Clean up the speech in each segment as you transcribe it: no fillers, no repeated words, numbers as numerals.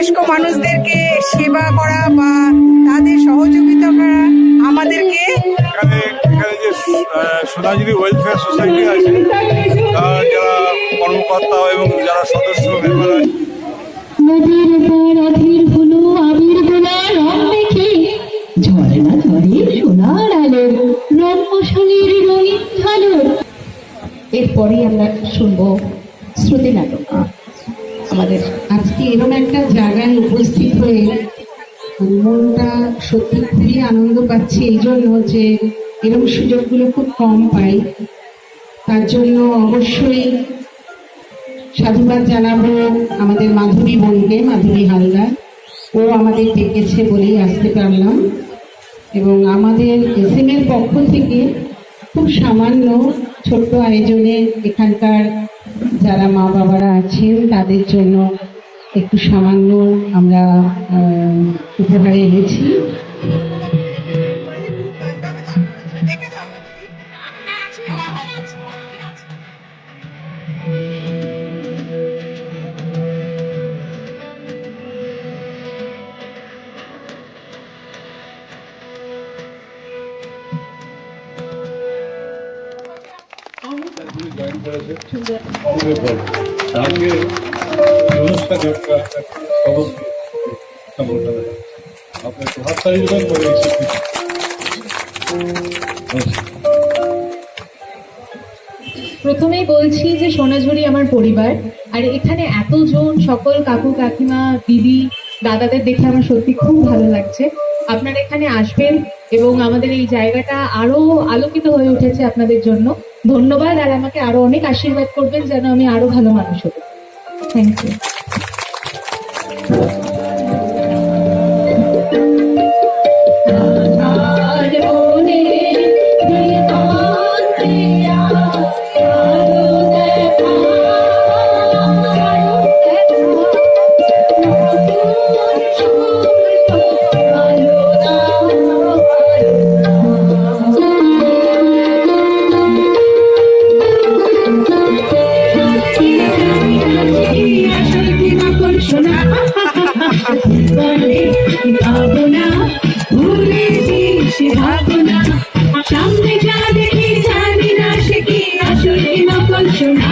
বয়স্ক মানুষদেরকে সেবা করা বা তাদের সহযোগিতা করা আমাদেরকে এখানে যে সোনাঝুরি ওয়েলফেয়ার সোসাইটি আছে তার যারা কর্মকর্তা এবং যারা সদস্য মেম্বার আছে নদীর উপর অধীর হলো আবির গোলা রং মেখে ঝর্ণা ধরে সোনার আলো রং মশালের রঙিন ঝালো। এরপরে আমরা শুনবো শ্রুতি নাটক। আমাদের আজকে এরকম একটা জায়গায় উপস্থিত হয়ে মনটা সত্যি খুবই আনন্দ পাচ্ছি, এই জন্য যে এরকম সুযোগগুলো খুব কম পাই। তার জন্য অবশ্যই সাধুবাদ জানাবো আমাদের মাধবী বোনকে, মাধবী হালদার। ও আমাদের ডেকেছে বলেই আসতে পারলাম, এবং আমাদের এসএম এর পক্ষ থেকে খুব সামান্য ছোট্ট আয়োজনে এখানকার যারা মা বাবারা আছেন তাদের জন্য একটু সামান্য আমরা উপহার এনেছি। প্রথমেই বলছি যে সোনাঝুরি আমার পরিবার, আর এখানে এতজন সকল কাকু কাকিমা দিদি দাদাদের দেখে আমার সত্যি খুব ভালো লাগছে। আপনারা এখানে আসবেন এবং আমাদের এই জায়গাটা আরো আলোকিত হয়ে উঠেছে আপনাদের জন্য। ধন্যবাদ, আর আমাকে আরো অনেক আশীর্বাদ করবেন যেন আমি আরো ভালো মানুষ হতে। Thank you. সামনে যা দেখি জানি না সে কি আসলে নকল শোনা।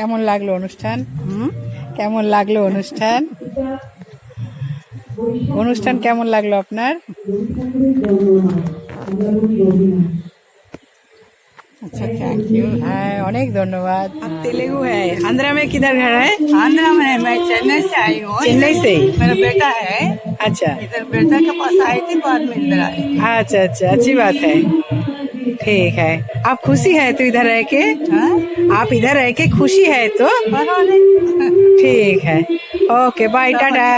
কেমন লাগলো অনুষ্ঠান? কেমন লাগলো অনুষ্ঠান? অনুষ্ঠান কেমন লাগলো আপনার? अच्छा थैंक यू। हाँ अनेक धन्यवाद। आप तेलुगु है। आंध्रा में किधर घर है? आंध्रा में मैं चेन्नई से आई हूँ। चेन्नई से ही? मेरा बेटा है अच्छा इधर, बेटा के पास आई थी, बाद में इधर आई। अच्छा अच्छा अच्छी बात है। ठीक है, आप खुशी है तो इधर रह के? हाँ? आप इधर रह के खुशी है तो? ठीक है, ओके बाय टाटा।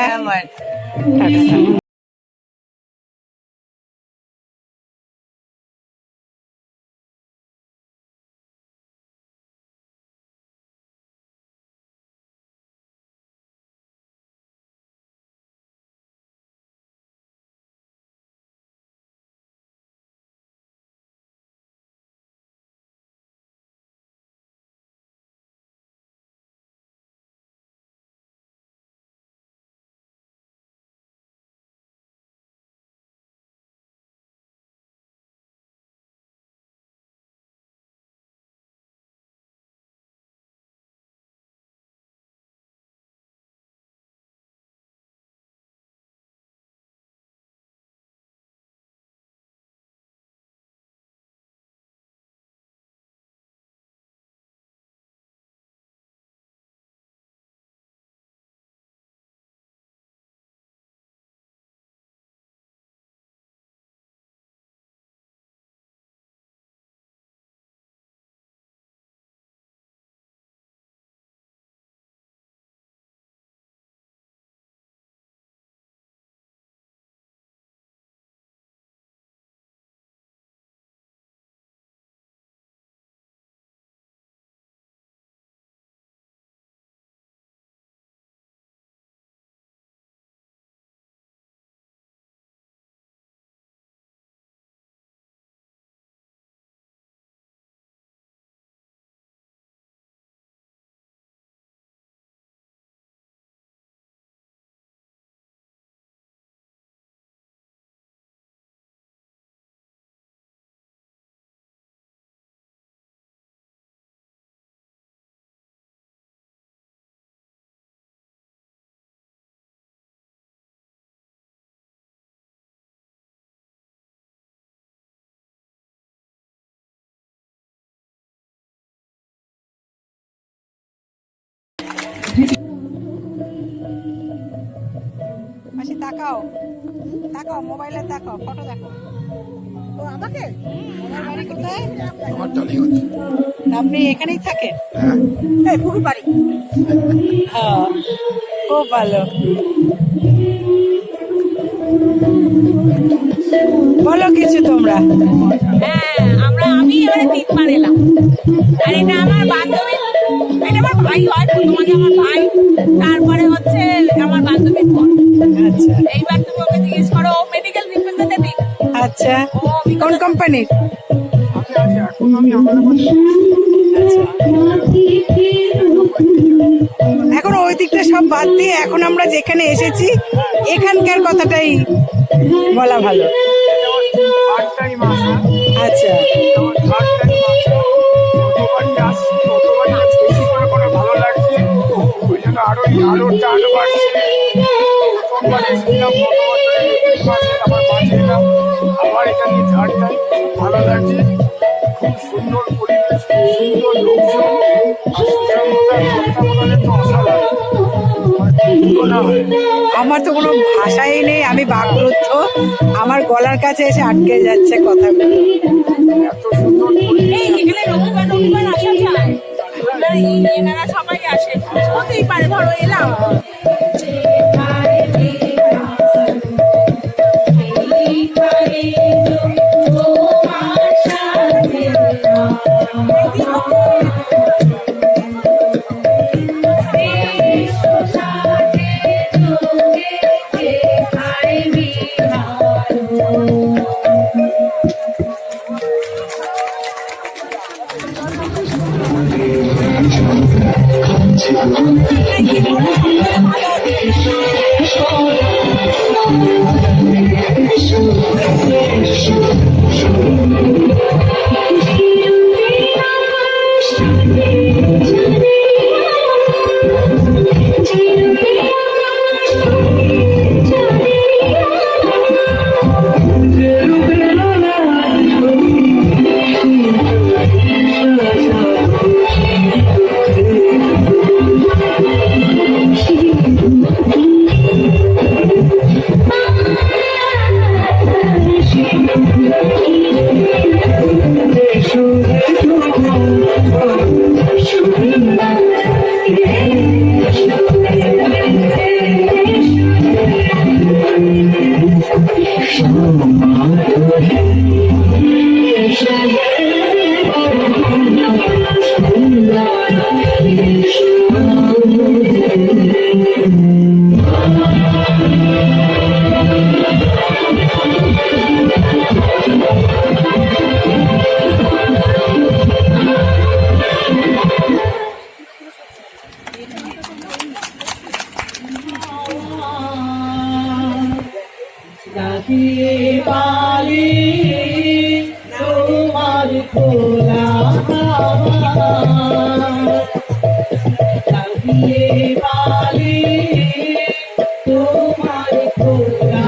टाटा। মাসি তাকাও, তাকাও মোবাইলে, তাকাও ফটো দেখো। ও আমাকে? আমার বাড়ি কোথায়? আমার টালিগঞ্জ। আপনি এখানেই থাকেন? হ্যাঁ। এই পুকুর বাড়ি। হ্যাঁ খুব ভালো। বলো কিছু তোমরা। হ্যাঁ আমি এবারে 3 বার এলাম। আর এটা আমার বান্ধবী, এটা আমার ভাই হয়, প্রথমে আমার ভাই, তারপরে হচ্ছে আমার বান্ধবীর বোন। আচ্ছা এইবার তুমি ওকে জিজ্ঞেস করো, ও মেডিকেল রিপ্রেজেন্টেটিভ। আচ্ছা কোন কোম্পানির? আচ্ছা এখন ওই দিকটা সব বাদ দিয়ে এখন আমরা যেখানে এসেছি এখানকার কথাটাই বলা ভালো। আচ্ছা ভালো লাগছে, ওই জন্য আরো টান বাড়ছে। প্রথমবার এসেছিলাম গত বছরের এপ্রিল মাসে, আবার মাঝে এলাম, আবার এখানে থার্ড টাইম। ভালো লাগছে, খুব সুন্দর পরিবেশ, খুব সুন্দর লোকজন, আর সুসংগতার তত্ত্বাবধানে তো অসাধারণ। আমার তো কোনো ভাষাই নেই, আমি বাকরুদ্ধ, আমার গলার কাছে এসে আটকে যাচ্ছে কথাগুলো। এত সুন্দর পরিবেশ। এখানে রবিবার আসা যায়, এনারা সবাই আসে, হতেই পারে, ধরো এলাম। খোলা লাগিয়ে বালি তোমার খোলা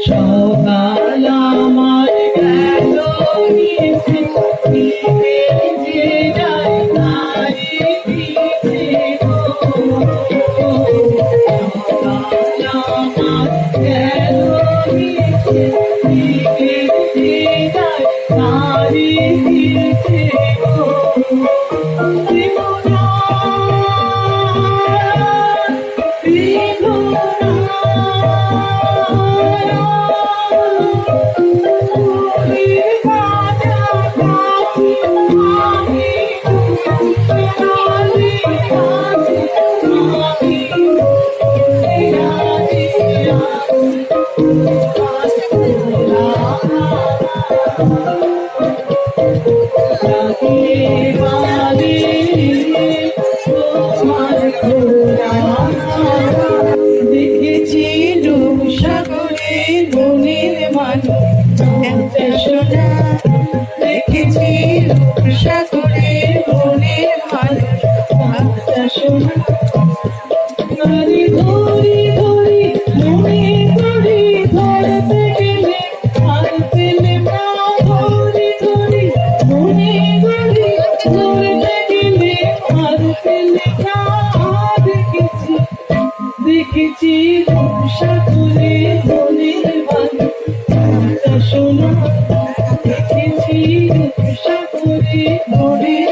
সকাল আমার গেল নিচে নিচে যে যায় নারী পিছে গো সকাল আমার গেল নিচে নিচে যে যায় নারী পিছে গো ত্রিপুরা দেখেছি রূপ সাগরে মনের মানুষ সোনা দেখেছি রূপ সাগরে মনের মানুষ সোনা ধরি ধরি ধরি মনে করি ধরতে গেলে আর পেলে না ধরি ধরি মনে করি ধরতে গেলে আর পেলে না দেখেছি দেখেছি সাগরে মনের মানুষ সোনা দেখেছি সাগরে মনের